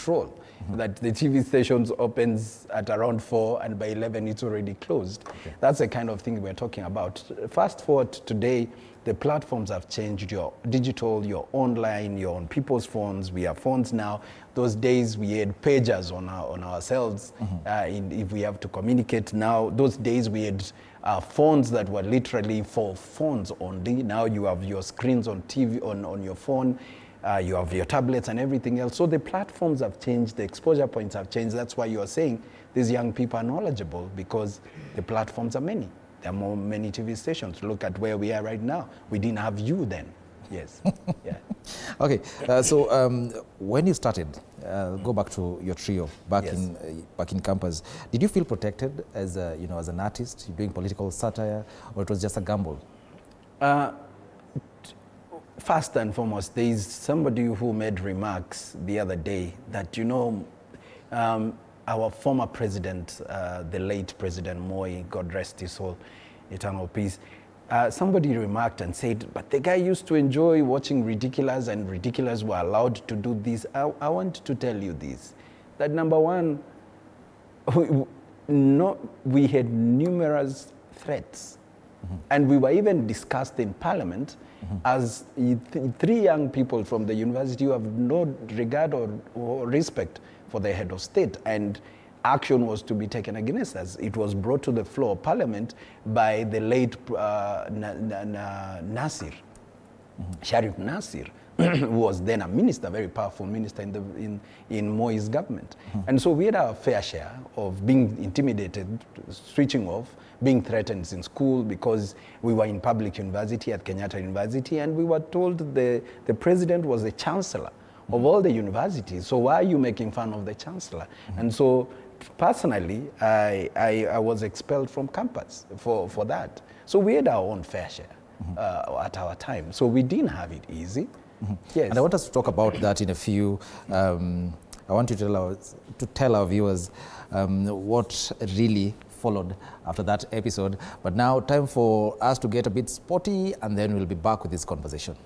control. That the TV stations opens at around 4 and by 11 it's already closed. That's the kind of thing we're talking about. Fast forward today, the platforms have changed. You're digital, you're online, you're on people's phones. We have phones now. Those days we had pagers on ourselves if we have to communicate. Now, those days we had phones that were literally for phones only. Now you have your screens on TV, on your phone. You have your tablets and everything else. So the platforms have changed, the exposure points have changed. That's why you're saying these young people are knowledgeable, because the platforms are many. There are many TV stations. Look at where we are right now. We didn't have you then. Yes. Yeah. Okay. So when you started, go back to your trio back in campus. Did you feel protected as as an artist, doing political satire, or it was just a gamble? First and foremost, there is somebody who made remarks the other day that, our former president, the late President Moi, God rest his soul, eternal peace, somebody remarked and said, but the guy used to enjoy watching Ridiculous, and Ridiculous were allowed to do this. I want to tell you this, that number one, we had numerous threats. And we were even discussed in Parliament as three young people from the university who have no regard or respect for the head of state. And action was to be taken against us. It was brought to the floor of Parliament by the late Nassir, Shariff Nassir, who was then a minister, very powerful minister in Moi's government. And so we had our fair share of being intimidated, switching off, being threatened in school, because we were in public university at Kenyatta University, and we were told the president was the chancellor of all the universities. So why are you making fun of the chancellor? And so personally, I was expelled from campus for that. So we had our own fair share at our time. So we didn't have it easy. Yes. And I want us to talk about that in a few. I want you to tell our viewers what really followed after that episode. But now, time for us to get a bit sporty, and then we'll be back with this conversation.